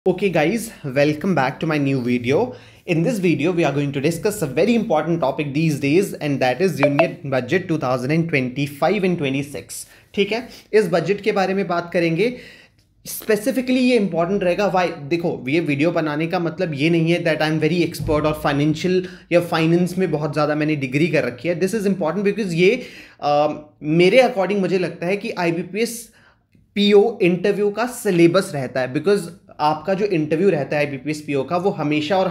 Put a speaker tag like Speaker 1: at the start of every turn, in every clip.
Speaker 1: Okay guys, welcome back to my new video. In this video, we are going to discuss a very important topic these days and that is Union Budget 2025 and 26. ठीक है, इस budget के बारे में बात करेंगे. Specifically ये important रहेगा. वाई देखो, ये वीडियो बनाने का मतलब ये नहीं है that I am very expert और फाइनेंशियल या फाइनेंस में बहुत ज़्यादा मैंने डिग्री कर रखी है. दिस इज़ इंपॉर्टेंट बिकॉज ये मेरे अकॉर्डिंग मुझे लगता है कि IBPS PO इंटरव्यू का सिलेबस रहता है. बिकॉज आपका जो इंटरव्यू रहता है IBPS PO का वो हमेशा और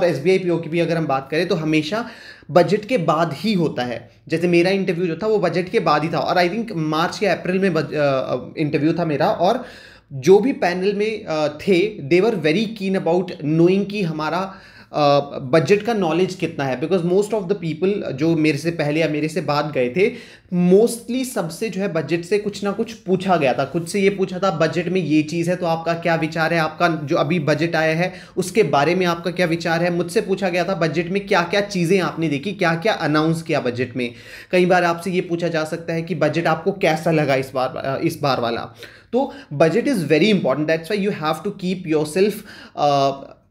Speaker 1: SBI PO की भी अगर हम बात करें तो हमेशा बजट के बाद ही होता है. जैसे मेरा इंटरव्यू जो था वो बजट के बाद ही था और आई थिंक मार्च या अप्रैल में इंटरव्यू था मेरा. और जो भी पैनल में थे they were very keen about knowing कि हमारा बजट का नॉलेज कितना है. Because most of the people जो मेरे से पहले या मेरे से बाद गए थे मोस्टली सबसे जो है बजट से कुछ ना कुछ पूछा गया था. खुद से ये पूछा था बजट में ये चीज़ है तो आपका क्या विचार है, आपका जो अभी बजट आया है उसके बारे में आपका क्या विचार है. मुझसे पूछा गया था बजट में क्या क्या चीज़ें आपने देखी, क्या क्या अनाउंस किया बजट में. कई बार आपसे ये पूछा जा सकता है कि बजट आपको कैसा लगा इस बार वाला. तो budget is very important. That's why you have to keep yourself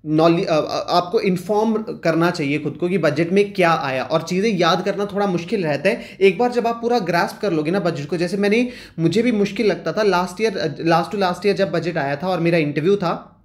Speaker 1: knowledge. आपको इन्फॉर्म करना चाहिए खुद को कि बजट में क्या आया. और चीज़ें याद करना थोड़ा मुश्किल रहता है. एक बार जब आप पूरा ग्रास्प कर लोगे ना बजट को, जैसे मुझे भी मुश्किल लगता था लास्ट टू ईयर जब बजट आया था और मेरा इंटरव्यू था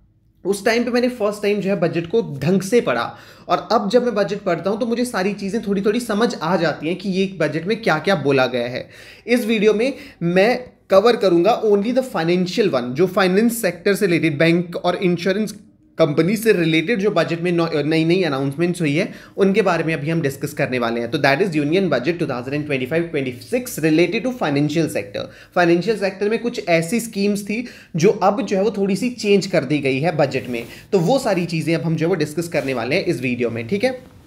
Speaker 1: उस टाइम पे मैंने फर्स्ट टाइम जो है बजट को ढंग से पढ़ा. और अब जब मैं बजट पढ़ता हूं तो मुझे सारी चीज़ें थोड़ी थोड़ी समझ आ जाती हैं कि ये बजट में क्या क्या बोला गया है. इस वीडियो में मैं कवर करूंगा ओनली द फाइनेंशियल वन, जो फाइनेंस सेक्टर से रिलेटेड, बैंक और इंश्योरेंस कंपनी से रिलेटेड जो बजट में नई नई अनाउंसमेंट्स हुई है उनके बारे में अभी हम डिस्कस करने वाले हैं. तो that is union budget 2025-26 related to financial sector. Financial sector में कुछ ऐसी स्कीम्स थी जो अब जो है वो थोड़ी सी चेंज कर दी गई है बजट में. तो वो सारी चीज़ें अब हम जो है वो डिस्कस करने वाले हैं इस वीडियो में. ठीक है,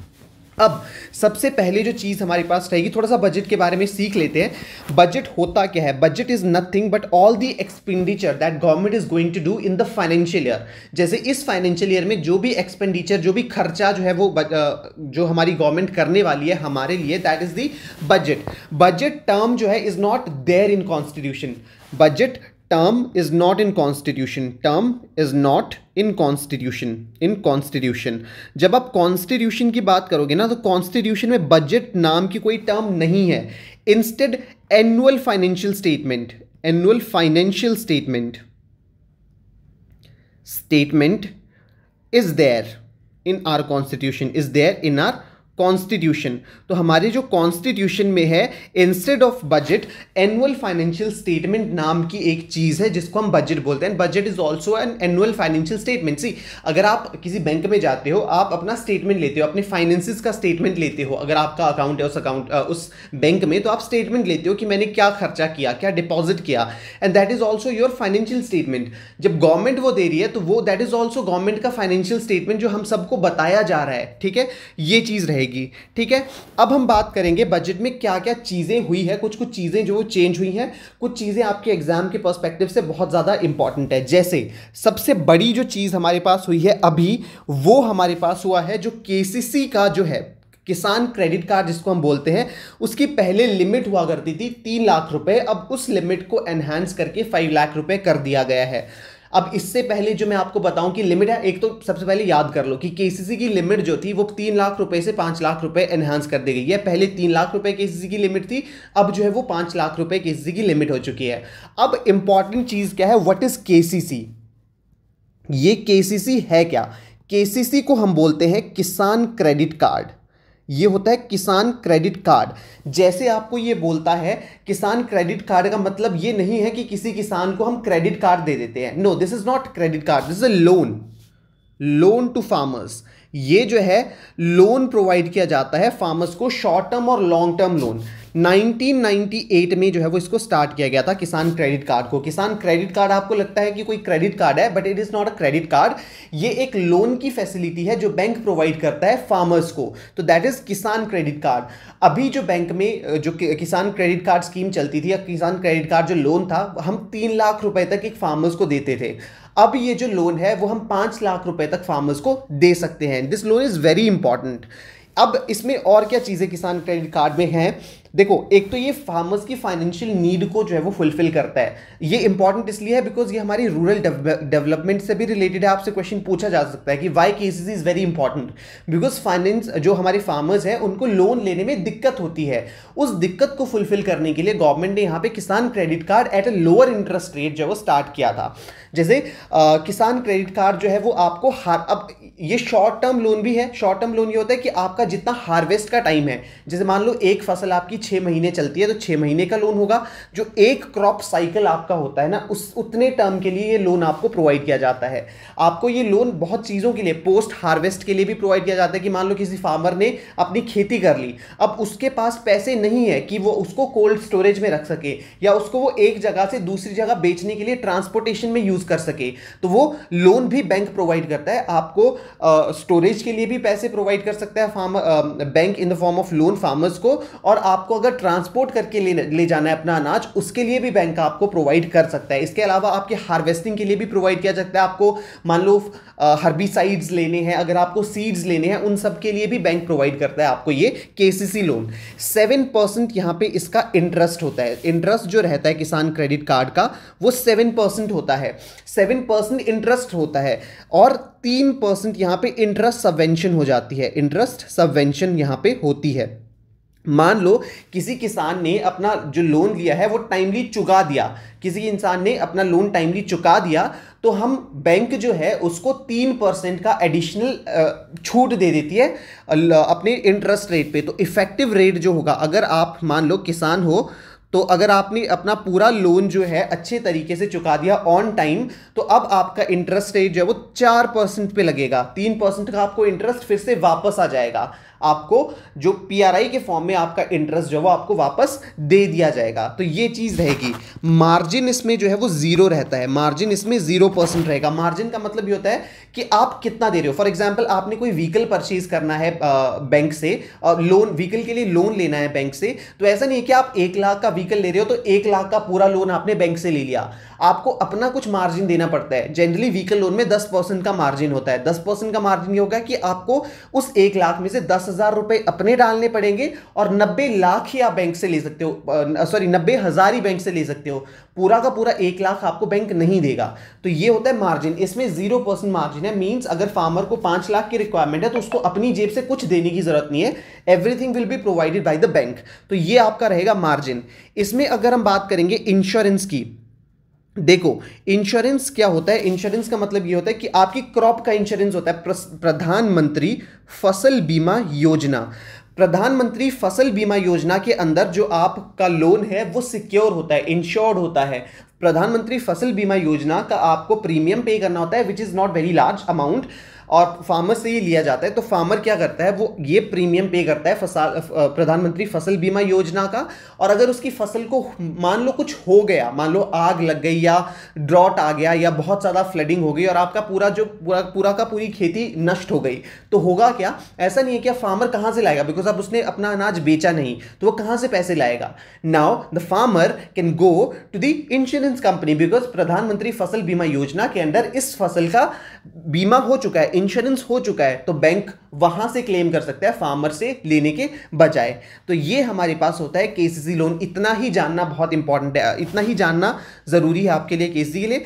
Speaker 1: अब सबसे पहले जो चीज़ हमारे पास रहेगी, थोड़ा सा बजट के बारे में सीख लेते हैं. बजट होता क्या है? Budget is nothing but all the expenditure that government is going to do in the financial year. जैसे इस फाइनेंशियल ईयर में जो भी एक्सपेंडिचर, जो भी खर्चा जो है वो जो हमारी गवर्नमेंट करने वाली है हमारे लिए, that is the budget. Budget term जो है is not there in constitution. Budget term is not in constitution. term is not in constitution. जब आप कॉन्स्टिट्यूशन की बात करोगे ना तो कॉन्स्टिट्यूशन में बजट नाम की कोई टर्म नहीं है. Instead annual financial statement is there in our constitution. तो हमारे जो कॉन्स्टिट्यूशन में है instead of budget annual financial statement नाम की एक चीज़ है जिसको हम बजट बोलते हैं. Budget is also an annual financial statement. See, अगर आप किसी बैंक में जाते हो आप अपना स्टेटमेंट लेते हो, अपने फाइनेंसिस का स्टेटमेंट लेते हो. अगर आपका अकाउंट है उस बैंक में तो आप स्टेटमेंट लेते हो कि मैंने क्या खर्चा किया, क्या डिपॉजिट किया, and that is also your financial statement. जब गवर्नमेंट वो दे रही है तो वो दैट इज ऑल्सो गवर्नमेंट का फाइनेंशियल स्टेटमेंट जो हम सबको बताया जा रहा है. ठीक है, ये चीज़ रहेगी. ठीक है, अब हम बात करेंगे बजट में क्या क्या चीजें हुई है. कुछ चीजें जो चेंज हुई हैं, कुछ चीजें आपके एग्जाम के पर्सपेक्टिव से बहुत ज्यादा इंपॉर्टेंट है. जैसे सबसे बड़ी जो चीज हमारे पास हुई है अभी, वो हमारे पास हुआ है जो KCC का जो है किसान क्रेडिट कार्ड जिसको हम बोलते हैं, उसकी पहले लिमिट हुआ करती थी 3 लाख रुपए. अब उस लिमिट को एनहांस करके 5 लाख रुपए कर दिया गया है. अब इससे पहले जो मैं आपको बताऊं कि लिमिट है, एक तो सबसे पहले याद कर लो कि KCC की लिमिट जो थी वो 3 लाख रुपए से 5 लाख रुपए एनहांस कर दी गई है. पहले 3 लाख रुपए KCC की लिमिट थी, अब जो है वो 5 लाख रुपए KCC की लिमिट हो चुकी है. अब इंपॉर्टेंट चीज क्या है, व्हाट इज KCC? ये KCC है क्या? KCC को हम बोलते हैं किसान क्रेडिट कार्ड. ये होता है किसान क्रेडिट कार्ड. जैसे आपको ये बोलता है किसान क्रेडिट कार्ड का मतलब ये नहीं है कि किसी किसान को हम क्रेडिट कार्ड दे देते हैं. No, this is not credit card, this is a loan to farmers. ये जो है लोन प्रोवाइड किया जाता है फार्मर्स को, शॉर्ट टर्म और लॉन्ग टर्म लोन. 1998 में जो है वो इसको स्टार्ट किया गया था किसान क्रेडिट कार्ड को. किसान क्रेडिट कार्ड आपको लगता है कि कोई क्रेडिट कार्ड है, but it is not a credit card. ये एक लोन की फैसिलिटी है जो बैंक प्रोवाइड करता है फार्मर्स को. तो दैट इज किसान क्रेडिट कार्ड. अभी जो बैंक में जो किसान क्रेडिट कार्ड स्कीम चलती थी या किसान क्रेडिट कार्ड जो लोन था, हम 3 लाख रुपए तक एक फार्मर्स को देते थे. अब ये जो लोन है वो हम 5 लाख रुपए तक फार्मर्स को दे सकते हैं. This loan is very important. अब इसमें और क्या चीज़ें किसान क्रेडिट कार्ड में हैं, देखो, एक तो ये फार्मर्स की फाइनेंशियल नीड को जो है वो फुलफिल करता है। ये इंपॉर्टेंट इसलिए है बिकॉज ये हमारी रूरल डेवलपमेंट से भी रिलेटेड है। आपसे क्वेश्चन पूछा जा सकता है कि why KCC is very important, because finance जो हमारे फार्मर्स हैं उनको लोन लेने में दिक्कत होती है। उस दिक्कत को फुलफिल करने के लिए गवर्नमेंट ने यहाँ पे किसान credit card at a lower interest rate जो है वो स्टार्ट किया था। जैसे किसान क्रेडिट कार्ड जो है वो आपको अब ये शॉर्ट टर्म लोन भी है। शॉर्ट टर्म लोन ये होता है कि आपका जितना हार्वेस्ट का टाइम है, जैसे मान लो एक फसल आपकी 6 महीने चलती है तो 6 महीने का लोन होगा। जो एक क्रॉप साइकिल आपका होता है ना, उस उतने टर्म के लिए ये लोन आपको प्रोवाइड किया जाता है। आपको ये लोन बहुत चीज़ों के लिए, पोस्ट हार्वेस्ट के लिए भी प्रोवाइड किया जाता है कि मान लो किसी फार्मर ने अपनी खेती कर ली, अब उसके पास पैसे नहीं है कि वो उसको कोल्ड स्टोरेज में रख सके या उसको वो एक जगह से दूसरी जगह बेचने के लिए ट्रांसपोर्टेशन में यूज कर सके, तो वो लोन भी बैंक प्रोवाइड करता है। आपको स्टोरेज के लिए भी पैसे प्रोवाइड कर सकता है farmer bank in the form of loan farmers को, और आपको अगर ट्रांसपोर्ट करके ले जाना है अपना अनाज, उसके लिए भी बैंक आपको प्रोवाइड कर सकता है। इसके अलावा आपके हार्वेस्टिंग के लिए भी प्रोवाइड किया सकता है। आपको मान लो हर्बिसाइड्स लेने हैं, अगर आपको सीड्स लेने हैं, उन सब के लिए भी बैंक प्रोवाइड करता है आपको ये केसीसी लोन। 7% यहां पे इसका इंटरेस्ट होता है। इंटरेस्ट जो रहता है किसान क्रेडिट कार्ड का वो 7% होता है। 7% इंटरेस्ट होता है और 3% यहां पे इंटरेस्ट सबवेंशन हो जाती है। इंटरेस्ट सबवेंशन यहां पे होती है। मान लो किसी किसान ने अपना जो लोन लिया है वो टाइमली चुका दिया, किसी इंसान ने अपना लोन टाइमली चुका दिया, तो हम बैंक जो है उसको 3% का एडिशनल छूट दे देती है अपने इंटरेस्ट रेट पे। तो इफेक्टिव रेट जो होगा, अगर आप मान लो किसान हो, तो अगर आपने अपना पूरा लोन जो है अच्छे तरीके से चुका दिया ऑन टाइम, तो अब आपका इंटरेस्ट रेट जो है वो 4% पे लगेगा। 3% का आपको इंटरेस्ट फिर से वापस आ जाएगा। आपको जो पीआरआई के फॉर्म में आपका इंटरेस्ट जो है वो आपको वापस दे दिया जाएगा। तो ये चीज रहेगी। मार्जिन इसमें जो है वो 0 रहता है। मार्जिन इसमें 0% रहेगा। मार्जिन का मतलब ये होता है कि आप कितना दे रहे हो। फॉर एग्जाम्पल, आपने कोई व्हीकल परचेज करना है बैंक से, और लोन व्हीकल के लिए लोन लेना है बैंक से, तो ऐसा नहीं है कि आप 1 लाख का व्हीकल ले रहे हो तो 1 लाख का पूरा लोन आपने बैंक से ले लिया। आपको अपना कुछ मार्जिन देना पड़ता है। जनरली व्हीकल लोन में 10% का मार्जिन होता है। 10% का मार्जिन ये होगा कि आपको उस 1 लाख में से 10,000 रुपए अपने डालने पड़ेंगे और 90 लाख ही आप बैंक से ले सकते हो, सॉरी 90,000 ही बैंक से ले सकते हो। पूरा का पूरा 1 लाख आपको बैंक नहीं देगा। तो ये होता है मार्जिन। इसमें 0% मार्जिन है। मींस अगर फार्मर को 5 लाख की रिक्वायरमेंट है तो उसको अपनी जेब से कुछ देने की जरूरत नहीं है। Everything will be provided by the bank. तो ये आपका रहेगा मार्जिन। इसमें अगर हम बात करेंगे इंश्योरेंस की, देखो इंश्योरेंस क्या होता है। इंश्योरेंस का मतलब ये होता है कि आपकी क्रॉप का इंश्योरेंस होता है। प्रधानमंत्री फसल बीमा योजना। प्रधानमंत्री फसल बीमा योजना के अंदर जो आपका लोन है वो सिक्योर होता है, इंश्योर्ड होता है। प्रधानमंत्री फसल बीमा योजना का आपको प्रीमियम पे करना होता है, which is not very large amount, और फार्मर से ये लिया जाता है। तो फार्मर क्या करता है, वो ये प्रीमियम पे करता है प्रधानमंत्री फसल बीमा योजना का। और अगर उसकी फसल को मान लो कुछ हो गया, मान लो आग लग गई या ड्रॉट आ गया या बहुत ज़्यादा फ्लडिंग हो गई और आपका पूरा का पूरी खेती नष्ट हो गई, तो होगा क्या। ऐसा नहीं है कि फार्मर कहाँ से लाएगा, बिकॉज अब उसने अपना अनाज बेचा नहीं, तो वो कहाँ से पैसे लाएगा। Now the farmer can go to the insurance company, because Pradhan Mantri Fasal बीमा योजना के अंदर इस फसल का बीमा हो चुका है, इंश्योरेंस हो चुका है, तो बैंक वहां से क्लेम कर सकता है फार्मर से लेने के बजाय। तो ये हमारे पास होता है केसीसी लोन। इतना ही जानना बहुत इंपॉर्टेंट है, इतना ही जानना जरूरी है आपके लिए केसीसी के लिए।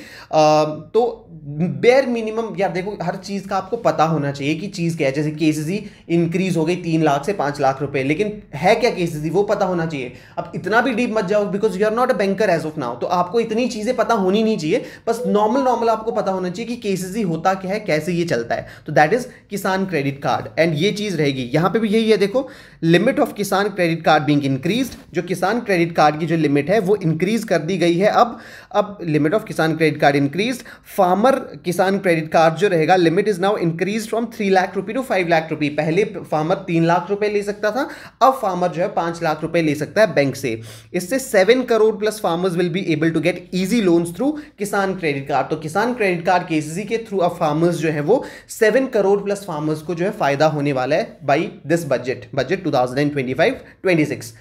Speaker 1: तो बेयर मिनिमम यार देखो, हर चीज का आपको पता होना चाहिए कि चीज क्या है। जैसे केसीसी इंक्रीज हो गई 3 लाख से 5 लाख रुपए, लेकिन है क्या केसीसी वो पता होना चाहिए। अब इतना भी डीप मत जाओ, because you are not a banker as of now. तो आपको इतनी चीजें पता होनी नहीं चाहिए, बस नॉर्मल आपको पता होना चाहिए कि केसीसी होता क्या है, कैसे ये चलता है। तो दैट इज किसान क्रेडिट कार्ड, एंड ये चीज रहेगी। यहां पे भी यही है, देखो लिमिट ऑफ किसान क्रेडिट कार्ड बीइंग इंक्रीज्ड। जो किसान क्रेडिट कार्ड की जो लिमिट है वो इंक्रीज कर दी गई है। अब लिमिट ऑफ किसान क्रेडिट कार्ड इंक्रीज्ड। फार्मर किसान क्रेडिट कार्ड जो रहेगा, limit is now increase from 3 lakh रुपए टू 5 लाख रुपए। पहले फार्मर 3 लाख रुपए ले सकता था, अब फार्मर जो है 5 लाख रुपए ले सकता है बैंक से। इससे 7 crore plus farmers will be able to get easy loans through Kisan credit card. तो किसान क्रेडिट कार्ड केसीसी के थ्रू अब फार्मर्स जो है वो 7 करोड़ प्लस फार्मर्स को जो है फायदा होने वाला है बाई दिस बजट 2025-26।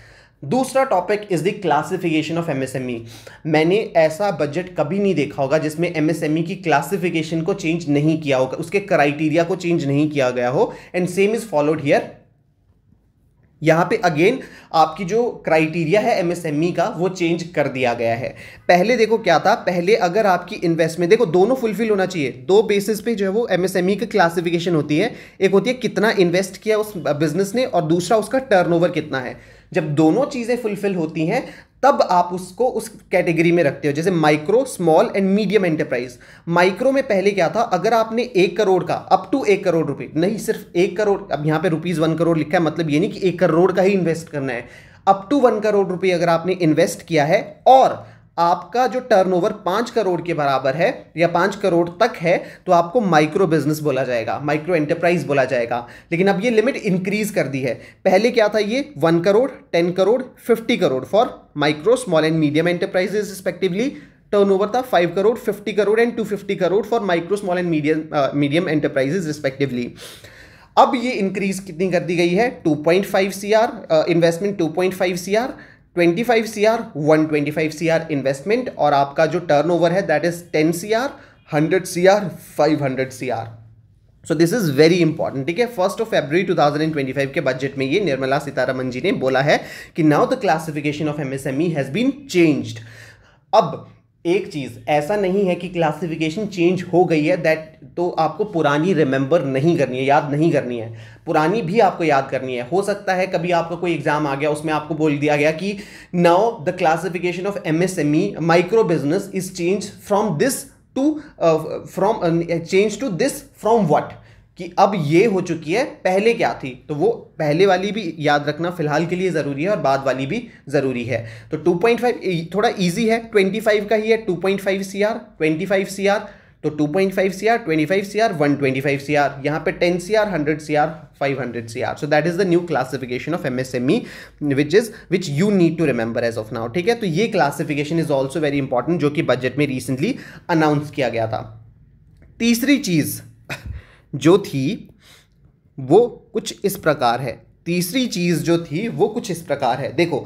Speaker 1: दूसरा topic is the classification of MSME. मैंने ऐसा बजट कभी नहीं देखा होगा जिसमें एमएसएमई की क्लासिफिकेशन को चेंज नहीं किया होगा, उसके क्राइटेरिया को चेंज नहीं किया गया हो, and same is followed here. यहाँ पे अगेन आपकी जो क्राइटेरिया है एमएसएमई का वो चेंज कर दिया गया है। पहले देखो क्या था, पहले अगर आपकी इन्वेस्टमेंट, देखो दोनों फुलफिल होना चाहिए, दो बेसिस पे जो है वो एमएसएमई की क्लासिफिकेशन होती है। एक होती है कितना इन्वेस्ट किया उस बिजनेस ने, और दूसरा उसका टर्नओवर कितना है। जब दोनों चीजें फुलफिल होती हैं तब आप उसको उस कैटेगरी में रखते हो। जैसे micro, small and medium enterprise. Micro में पहले क्या था, अगर आपने 1 करोड़ का, अप टू 1 करोड़ रुपए, नहीं सिर्फ 1 करोड़, अब यहां पे ₹1 करोड़ लिखा है, मतलब ये नहीं कि 1 करोड़ का ही इन्वेस्ट करना है, अप टू 1 करोड़ रुपए अगर आपने इन्वेस्ट किया है और आपका जो टर्नओवर 5 करोड़ के बराबर है या 5 करोड़ तक है, तो आपको माइक्रो बिजनेस बोला जाएगा, माइक्रो एंटरप्राइज बोला जाएगा। लेकिन अब ये लिमिट इंक्रीज कर दी है। पहले क्या था, ये 1 crore, 10 crore, 50 crore for micro, small and medium enterprises respectively. Turnover था 5 crore, 50 crore and 250 crore for micro, small and medium enterprises respectively. अब ये इंक्रीज कितनी कर दी गई है, 2.5 CR investment, 2.5 CR, 25 CR, 125 CR investment, और आपका जो टर्नओवर है that is 10 CR, 100 CR, 500 CR। So this is very important, ठीक है। 1 फरवरी 2025 के बजट में ये निर्मला सीतारमण जी ने बोला है कि now the classification of MSME has been changed. अब एक चीज, ऐसा नहीं है कि क्लासिफिकेशन चेंज हो गई है दैट तो आपको पुरानी रिमेंबर नहीं करनी है, याद नहीं करनी है, पुरानी भी आपको याद करनी है। हो सकता है कभी आपका कोई एग्जाम आ गया, उसमें आपको बोल दिया गया कि now the classification of MSME micro business is change from this to change to this from what, कि अब ये हो चुकी है, पहले क्या थी, तो वो पहले वाली भी याद रखना फिलहाल के लिए ज़रूरी है और बाद वाली भी ज़रूरी है। तो 2.5 थोड़ा इजी है, 25 का ही है, 2.5 CR, 25 CR, तो 2.5 CR, 25 CR, 125 CR, यहाँ पे 10 CR, 100 CR, 500 CR। So that is the new classification of MSME which you need to remember as of now, ठीक है। तो ये classification is also very important, जो कि बजट में रिसेंटली अनाउंस किया गया था। तीसरी चीज़ जो थी वो कुछ इस प्रकार है, तीसरी चीज जो थी वो कुछ इस प्रकार है। देखो,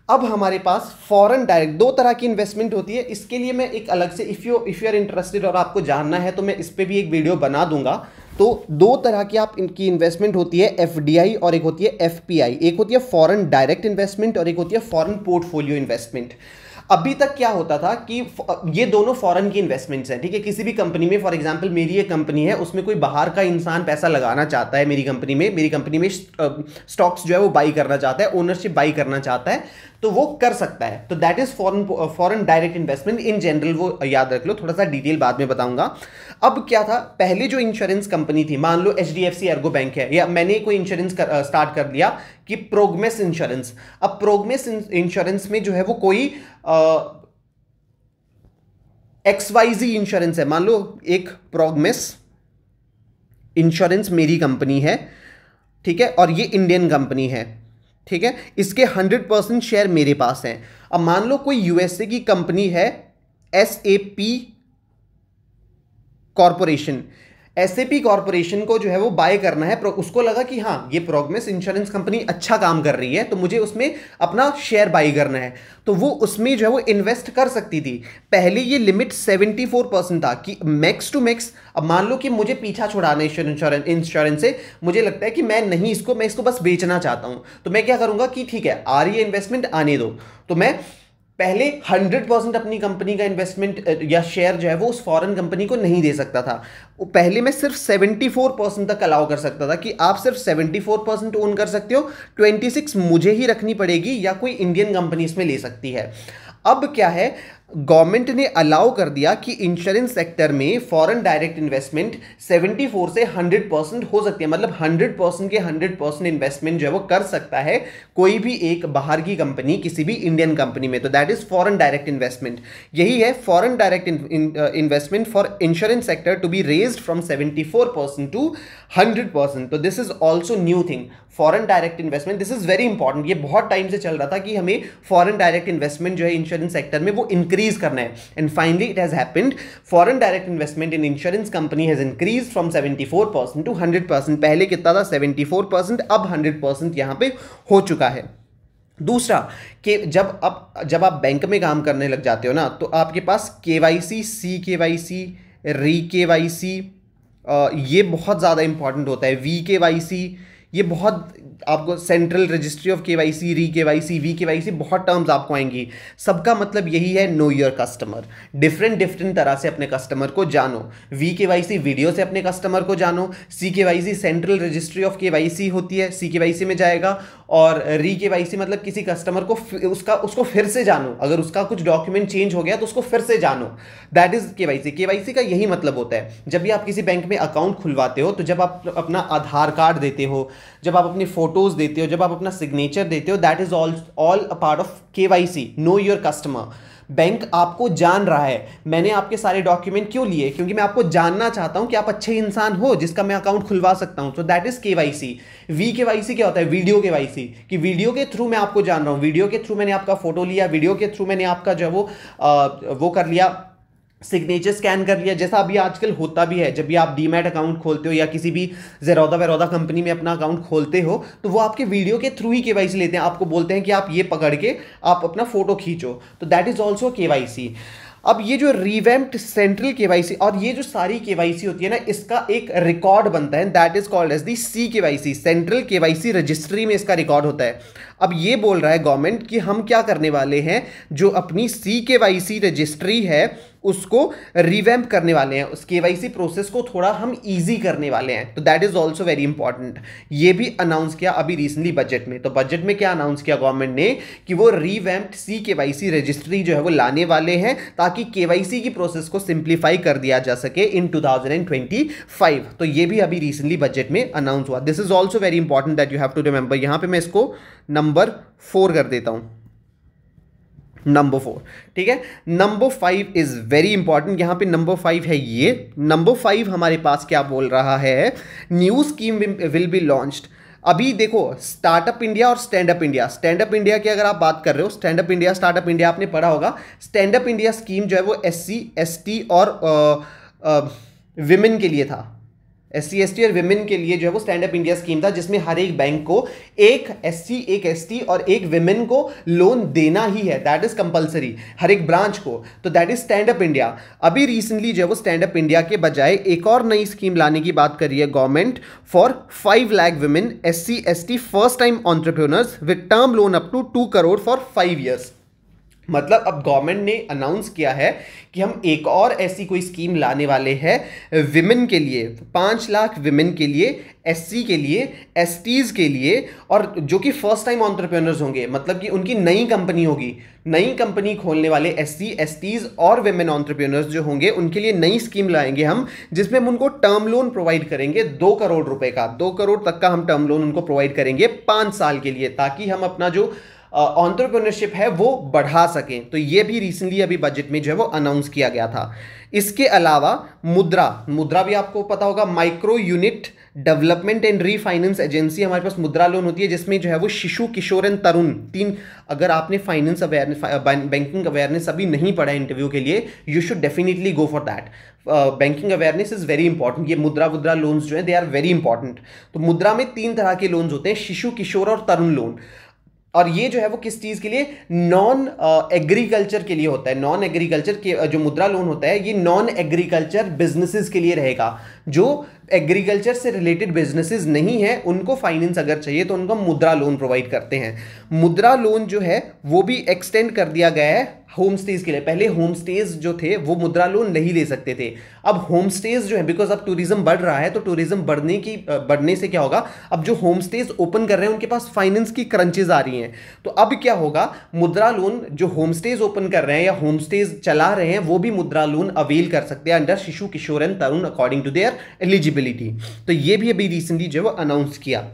Speaker 1: अब हमारे पास फॉरेन डायरेक्ट, दो तरह की इन्वेस्टमेंट होती है। इसके लिए मैं एक अलग से, इफ यू आर इंटरेस्टेड और आपको जानना है तो मैं इस पे भी एक वीडियो बना दूंगा। तो दो तरह की आप इनकी इन्वेस्टमेंट होती है, एफडीआई और एक होती है एफपीआई। एक होती है फॉरेन डायरेक्ट इन्वेस्टमेंट और एक होती है फॉरेन पोर्टफोलियो इन्वेस्टमेंट। अभी तक क्या होता था कि ये दोनों फॉरेन की इन्वेस्टमेंट्स हैं, ठीक है। किसी भी कंपनी में, फॉर एग्जांपल मेरी एक कंपनी है, उसमें कोई बाहर का इंसान पैसा लगाना चाहता है मेरी कंपनी में स्टॉक्स जो है वो बाई करना चाहता है, ओनरशिप बाई करना चाहता है, तो वो कर सकता है। तो that is foreign direct investment in general, वो याद रख लो, थोड़ा सा डिटेल बाद में बताऊंगा। अब क्या था, पहले जो इंश्योरेंस कंपनी थी, मान लो एचडीएफसी एर्गो बैंक है, या मैंने कोई इंश्योरेंस स्टार्ट कर दिया कि प्रोग्मेस इंश्योरेंस। अब प्रोग्मेस इंश्योरेंस में जो है वो कोई XYZ इंश्योरेंस है, मान लो एक प्रोग्मेस इंश्योरेंस मेरी कंपनी है, ठीक है, और ये इंडियन कंपनी है, ठीक है, इसके 100% शेयर मेरे पास हैं। अब मान लो कोई यूएसए की कंपनी है, SAP कॉर्पोरेशन, SAP कॉर्पोरेशन को जो है वो बाय करना है, उसको लगा कि हाँ ये प्रोग्मेस इंश्योरेंस कंपनी अच्छा काम कर रही है, तो मुझे उसमें अपना शेयर बाय करना है, तो वो उसमें जो है वो इन्वेस्ट कर सकती थी। पहले ये लिमिट 74% था कि मैक्स टू मैक्स। अब मान लो कि मुझे पीछा छुड़ाना इंश्योरेंस से, मुझे लगता है कि मैं इसको बस बेचना चाहता हूं, तो मैं क्या करूंगा कि ठीक है, आ रही है इन्वेस्टमेंट, आने दो। तो मैं पहले 100% अपनी कंपनी का इन्वेस्टमेंट या शेयर जो है वो उस फॉरेन कंपनी को नहीं दे सकता था। पहले मैं सिर्फ 74% तक अलाउ कर सकता था कि आप सिर्फ 74% ओन कर सकते हो, 26 मुझे ही रखनी पड़ेगी या कोई इंडियन कंपनी इसमें ले सकती है। अब क्या है, गवर्नमेंट ने अलाउ कर दिया कि इंश्योरेंस सेक्टर में फॉरेन डायरेक्ट इन्वेस्टमेंट 74 से 100% हो सकती है, मतलब 100% के 100% इन्वेस्टमेंट जो है वो कर सकता है कोई भी एक बाहर की कंपनी किसी भी इंडियन कंपनी में। तो that is foreign direct investment. यही है foreign direct investment for insurance sector to be raised from 74% to 100%। तो this is also new thing, foreign direct investment, this is very important. ये बहुत time से चल रहा था कि हमें फॉरेन डायरेक्ट इन्वेस्टमेंट जो है इंश्योरेंस सेक्टर में वो इंक्रीज करना है, and finally it has happened. Foreign direct investment in insurance company has increase from 74% to 100%। पहले कितना था, 74%, अब 100% यहां पे हो चुका है। दूसरा कि जब आप बैंक में काम करने लग जाते हो ना, तो आपके पास KYC, CKYC, ReKYC, ये बहुत ज़्यादा इंपॉर्टेंट होता है, VKYC, ये बहुत आपको central registry of KYC, re KYC, V KYC, बहुत टर्म्स आपको आएंगी। सबका मतलब यही है, know your customer. Different different तरह से अपने कस्टमर को जानो। वी केवाईसी वीडियो से अपने कस्टमर को जानो। C KYC central registry of KYC होती है, सी केवाईसी में जाएगा। और री केवाईसी मतलब किसी कस्टमर को उसको फिर से जानो, अगर उसका कुछ डॉक्यूमेंट चेंज हो गया तो उसको फिर से जानो, दैट इज केवाईसी। केवाईसी का यही मतलब होता है। जब भी आप किसी बैंक में अकाउंट खुलवाते हो, तो जब आप अपना आधार कार्ड देते हो, जब आप अपनी फोटोज देते हो, जब आप अपना सिग्नेचर देते हो, that is all a part of KYC, no your customer. Bank आपको जान रहा है। मैंने आपके सारे डॉक्यूमेंट क्यों लिए? क्योंकि मैं आपको जानना चाहता हूं कि आप अच्छे इंसान हो जिसका मैं अकाउंट खुलवा सकता हूं। तो that is KYC. V KYC क्या होता है? वीडियो केवाईसी, कि वीडियो के थ्रू मैं आपको जान रहा हूं, वीडियो के थ्रू मैंने आपका फोटो लिया, वीडियो के थ्रू मैंने आपका जो वो कर लिया, सिग्नेचर स्कैन कर लिया, जैसा अभी आजकल होता भी है। जब भी आप डीमैट अकाउंट खोलते हो या किसी भी ज़ेरोदा वेरोदा कंपनी में अपना अकाउंट खोलते हो, तो वो आपके वीडियो के थ्रू ही केवाईसी लेते हैं। आपको बोलते हैं कि आप ये पकड़ के आप अपना फोटो खींचो, तो दैट इज ऑल्सो केवाईसी। अब ये जो रिवैम्प्ड सेंट्रल केवाईसी और ये जो सारी केवाईसी होती है ना, इसका एक रिकॉर्ड बनता है, that is called as the C KYC, central KYC registry में इसका रिकॉर्ड होता है। अब ये बोल रहा है गवर्नमेंट कि हम क्या करने वाले हैं, जो अपनी सी केवाईसी रजिस्ट्री है उसको रिवैम्प करने वाले हैं, उस केवाईसी प्रोसेस को थोड़ा हम इजी करने वाले हैं। तो that is also very important. ये भी अनाउंस किया अभी रिसेंटली बजट में। तो बजट में क्या अनाउंस किया गवर्नमेंट ने, कि वो रिवैम्प्ड सी केवाईसी रजिस्ट्री जो है वो लाने वाले हैं, ताकि केवाईसी की प्रोसेस को सिंप्लीफाई कर दिया जा सके इन 2025। तो ये भी अभी रिसेंटली बजट में अनाउंस हुआ। This is also very important that you have to remember. यहां पे मैं इसको नंबर 4 कर देता हूं, नंबर 4, ठीक है। Number 5 is very important. यहां पे नंबर 5 है ये। नंबर 5 हमारे पास क्या बोल रहा है, new scheme will be launched. अभी देखो, स्टार्टअप इंडिया और stand up India, stand up India की अगर आप बात कर रहे हो, stand up India, startup India आपने पढ़ा होगा। स्टैंड अप इंडिया स्कीम जो है वो SC ST और विमेन के लिए था। SC ST और विमेन के लिए जो है वो स्टैंड अप इंडिया स्कीम था, जिसमें हर एक बैंक को एक SC, एक ST और एक विमेन को लोन देना ही है, दैट इज कंपलसरी, हर एक ब्रांच को। तो that is stand up India. अभी रिसेंटली जो है वो स्टैंड अप इंडिया के बजाय एक और नई स्कीम लाने की बात कर रही है government, for 5 lakh women SC ST first time entrepreneurs with term loan up to 2 crore for 5 years. मतलब अब गवर्नमेंट ने अनाउंस किया है कि हम एक और ऐसी कोई स्कीम लाने वाले हैं विमेन के लिए, 5 लाख विमेन के लिए, SC के लिए, STs के लिए, और जो कि फर्स्ट टाइम एंटरप्रेन्योर्स होंगे, मतलब कि उनकी नई कंपनी होगी, नई कंपनी खोलने वाले SC STs और विमेन एंटरप्रेन्योर्स जो होंगे, उनके लिए नई स्कीम लाएंगे हम, जिसमें हम उनको टर्म लोन प्रोवाइड करेंगे 2 करोड़ रुपए का, 2 करोड़ तक का हम टर्म लोन उनको प्रोवाइड करेंगे 5 साल के लिए, ताकि हम अपना जो एंटरप्रेन्योरशिप है वो बढ़ा सकें। तो ये भी रिसेंटली अभी बजट में जो है वो अनाउंस किया गया था। इसके अलावा मुद्रा भी आपको पता होगा, micro unit development and refinance agency, हमारे पास मुद्रा लोन होती है, जिसमें जो है वो शिशु, किशोर एंड तरुण, 3। अगर आपने फाइनेंस अवेयरनेस, बैंकिंग अवेयरनेस अभी नहीं पढ़ा इंटरव्यू के लिए, you should definitely go for that. Banking awareness is very important. ये मुद्रा लोन्स जो है दे आर वेरी इंपॉर्टेंट। तो मुद्रा में 3 तरह के लोन्स होते हैं, शिशु, किशोर और तरुण लोन। और ये जो है वो किस चीज के लिए, नॉन एग्रीकल्चर के लिए होता है। नॉन एग्रीकल्चर के जो मुद्रा लोन होता है, ये नॉन एग्रीकल्चर बिजनेसेस के लिए रहेगा। जो एग्रीकल्चर से रिलेटेड बिजनेसेस नहीं है, उनको फाइनेंस अगर चाहिए तो उनको मुद्रा लोन प्रोवाइड करते हैं। मुद्रा लोन जो है वो भी एक्सटेंड कर दिया गया है होम स्टेज के लिए। पहले होम स्टेज जो थे वो मुद्रा लोन नहीं ले सकते थे, अब होम स्टेज जो है, बिकॉज अब टूरिज्म बढ़ रहा है, तो टूरिज्म बढ़ने से क्या होगा, अब जो होम स्टेज ओपन कर रहे हैं उनके पास फाइनेंस की क्रंचेज आ रही हैं। तो अब क्या होगा, मुद्रा लोन जो होम स्टेज ओपन कर रहे हैं या होम स्टेज चला रहे हैं, वो भी मुद्रा लोन अवेल कर सकते हैं under Shishu, Kishor and Tarun according to their eligibility. तो ये भी अभी रिसेंटली जो है वो अनाउंस किया।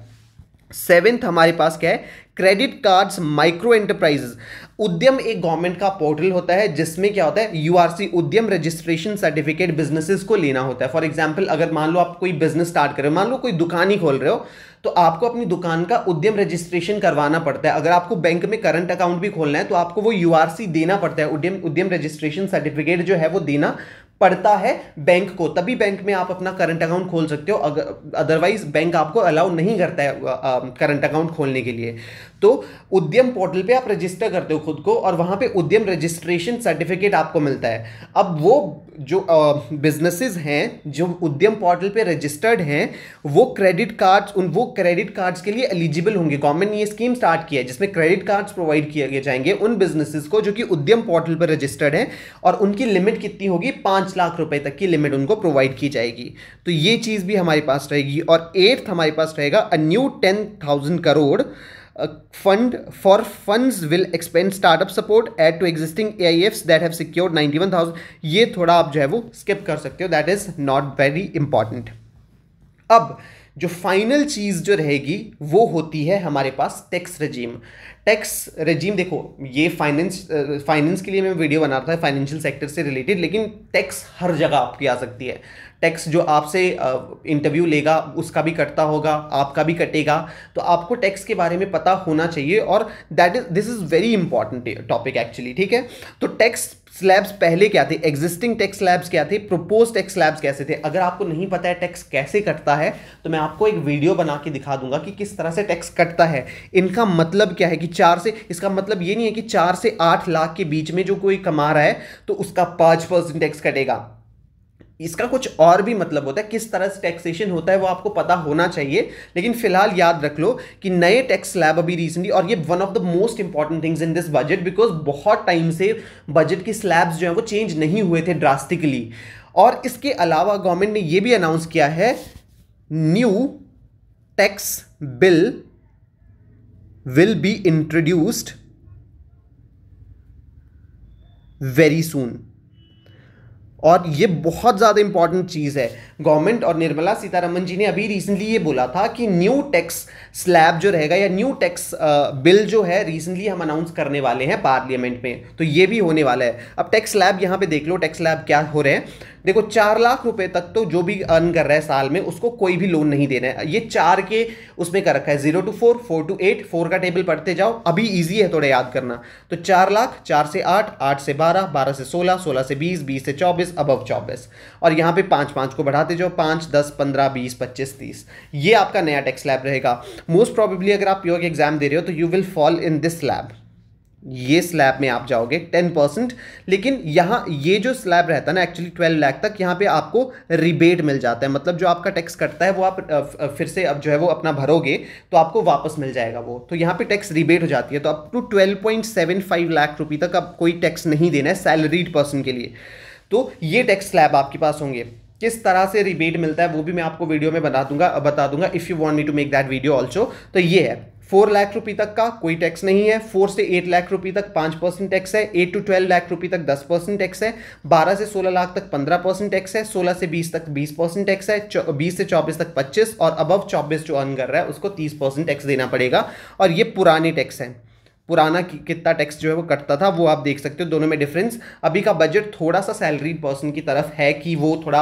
Speaker 1: 7th हमारे पास क्या है, क्रेडिट कार्ड्स माइक्रो एंटरप्राइजेस। उद्यम एक गवर्नमेंट का पोर्टल होता है, जिसमें क्या होता है, URC, उद्यम रजिस्ट्रेशन सर्टिफिकेट बिजनेसेस को लेना होता है। फॉर एग्जांपल, अगर मान लो आप कोई बिजनेस स्टार्ट कर रहे हो, मान लो कोई दुकान ही खोल रहे हो, तो आपको अपनी दुकान का उद्यम रजिस्ट्रेशन करवाना पड़ता है। अगर आपको बैंक में करंट अकाउंट भी खोलना है तो आपको वो URC देना पड़ता है, उद्यम रजिस्ट्रेशन सर्टिफिकेट जो है वो देना पड़ता है बैंक को, तभी बैंक में आप अपना करंट अकाउंट खोल सकते हो। अदरवाइज बैंक आपको अलाउ नहीं करता है करंट अकाउंट खोलने के लिए। तो उद्यम पोर्टल पे आप रजिस्टर करते हो खुद को और वहां पे उद्यम रजिस्ट्रेशन सर्टिफिकेट आपको मिलता है। अब वो जो बिजनेसेस हैं जो उद्यम पोर्टल पे रजिस्टर्ड हैं वो क्रेडिट कार्ड्स के लिए एलिजिबल होंगे। गवर्नमेंट ने ये स्कीम स्टार्ट किया है जिसमें क्रेडिट कार्ड्स प्रोवाइड किए जाएंगे उन बिजनेसेस को जो कि उद्यम पोर्टल पर रजिस्टर्ड हैं, और उनकी लिमिट कितनी होगी, 5 लाख रुपए तक की लिमिट उनको प्रोवाइड की जाएगी। तो ये चीज भी हमारे पास रहेगी। और 8th हमारे पास रहेगा a new 10,000 crore fund for funds will expand startup support add to existing AIFs that have secured 91,000। ये थोड़ा आप जो है वो स्किप कर सकते हो, that is not very important. अब जो फाइनल चीज जो रहेगी वो होती है हमारे पास टैक्स रेजीम। टैक्स रेजीम देखो, ये फाइनेंस के लिए मैं वीडियो बना रहा था फाइनेंशियल सेक्टर से रिलेटेड, लेकिन टैक्स हर जगह आपकी आ सकती है। टैक्स जो आपसे इंटरव्यू लेगा उसका भी कटता होगा, आपका भी कटेगा, तो आपको टैक्स के बारे में पता होना चाहिए, और this is very important topic actually, ठीक है। तो टैक्स स्लैब्स पहले क्या थे, एग्जिस्टिंग टैक्स स्लैब्स क्या थे, प्रोपोज टैक्स स्लैब्स कैसे थे। अगर आपको नहीं पता है टैक्स कैसे कटता है तो मैं आपको एक वीडियो बना के दिखा दूंगा कि किस तरह से टैक्स कटता है। इनका मतलब क्या है कि इसका मतलब ये नहीं है कि 4 से 8 लाख के बीच में जो कोई कमा रहा है तो उसका 5% टैक्स कटेगा। इसका कुछ और भी मतलब होता है, किस तरह से टैक्सेशन होता है वो आपको पता होना चाहिए। लेकिन फिलहाल याद रख लो कि नए टैक्स स्लैब अभी रिसेंटली, और ये one of the most important things in this budget, because बहुत टाइम से बजट की स्लैब्स जो है वो चेंज नहीं हुए थे ड्रास्टिकली। और इसके अलावा गवर्नमेंट ने ये भी अनाउंस किया है new tax bill will be introduced very soon. और ये बहुत ज़्यादा इंपॉर्टेंट चीज़ है। गवर्नमेंट और निर्मला सीतारमन जी ने अभी रिसेंटली ये बोला था कि न्यू टैक्स स्लैब जो रहेगा या न्यू टैक्स बिल जो है रिसेंटली हम अनाउंस करने वाले हैं पार्लियामेंट में, तो ये भी होने वाला है। अब टैक्स स्लैब यहाँ पे देख लो, टैक्स स्लैब क्या हो रहे हैं। देखो 4 लाख रुपए तक तो जो भी अर्न कर रहा है साल में उसको कोई भी लोन नहीं देना है। ये 4 के उसमें कर रखा है, 0 to 4, 4 to 8, 4 का टेबल पढ़ते जाओ, अभी इजी है थोड़ा याद करना। तो 4 लाख, 4 से 8, 8 से 12, 12 से 16, 16 से 20, 20 से 24, अबव 24, और यहाँ पे 5 को बढ़ाते जाओ, 5, 10, 15, 20, 25, 30। ये आपका नया टैक्स स्लैब रहेगा। मोस्ट प्रोबेबली अगर आप पीओ के एग्जाम दे रहे हो तो you will fall in this slab, ये स्लैब में आप जाओगे 10%। लेकिन यहाँ ये जो स्लैब रहता है ना एक्चुअली 12 लाख तक, यहाँ पे आपको रिबेट मिल जाता है। मतलब जो आपका टैक्स कटता है वो आप फिर से अब जो है वो अपना भरोगे तो आपको वापस मिल जाएगा वो, तो यहाँ पे टैक्स रिबेट हो जाती है। तो अप टू 12.75 लाख रुपये तक अब कोई टैक्स नहीं देना है सैलरीड पर्सन के लिए। तो ये टैक्स स्लैब आपके पास होंगे। किस तरह से रिबेट मिलता है वो भी मैं आपको वीडियो में बता दूंगा if you want me to make that video also. तो ये है 4 लाख रुपये तक का कोई टैक्स नहीं है, 4 से 8 लाख रुपये तक 5% टैक्स है, 8 to 12 लाख रुपये तक 10% टैक्स है, 12 से 16 लाख तक 15% टैक्स है, 16 से 20 तक 20% टैक्स है, 20 से 24 तक 25, और अबव 24 जो अर्न कर रहा है उसको 30% टैक्स देना पड़ेगा। और ये पुराने टैक्स हैं, पुराना कितना टैक्स जो है वो कटता था वो आप देख सकते हो, दोनों में डिफरेंस। अभी का बजट थोड़ा सा सैलरीड पर्सन की तरफ है कि वो थोड़ा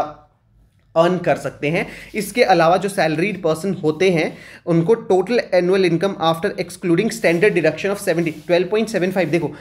Speaker 1: अर्न कर सकते हैं। इसके अलावा जो सैलरीड पर्सन होते हैं उनको total annual income after excluding standard deduction of 12.75, देखो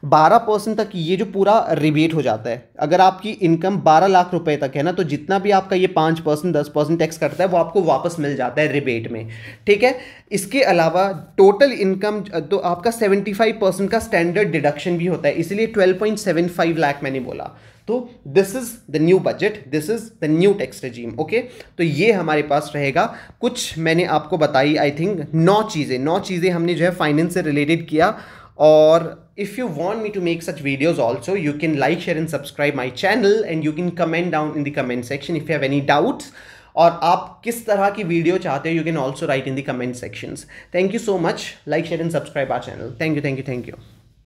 Speaker 1: 12% तक ये जो पूरा रिबेट हो जाता है। अगर आपकी इनकम 12 लाख रुपए तक है ना, तो जितना भी आपका ये 5% 10% टैक्स करता है वो आपको वापस मिल जाता है रिबेट में, ठीक है। इसके अलावा टोटल इनकम तो आपका 75% का स्टैंडर्ड डिडक्शन भी होता है, इसलिए 12.75 लाख मैंने बोला। तो this is the new budget, this is the new tax regime, okay. तो ये हमारे पास रहेगा। कुछ मैंने आपको बताई, आई थिंक 9 चीज़ें हमने जो है फाइनेंस से रिलेटेड किया। और if you want me to make such videos also, you can like, share and subscribe my channel, and you can comment down in the comment section if you have any doubts, और आप किस तरह की video चाहते हो you can also write in the comment sections. Thank you so much. Like, share and subscribe our channel. Thank you.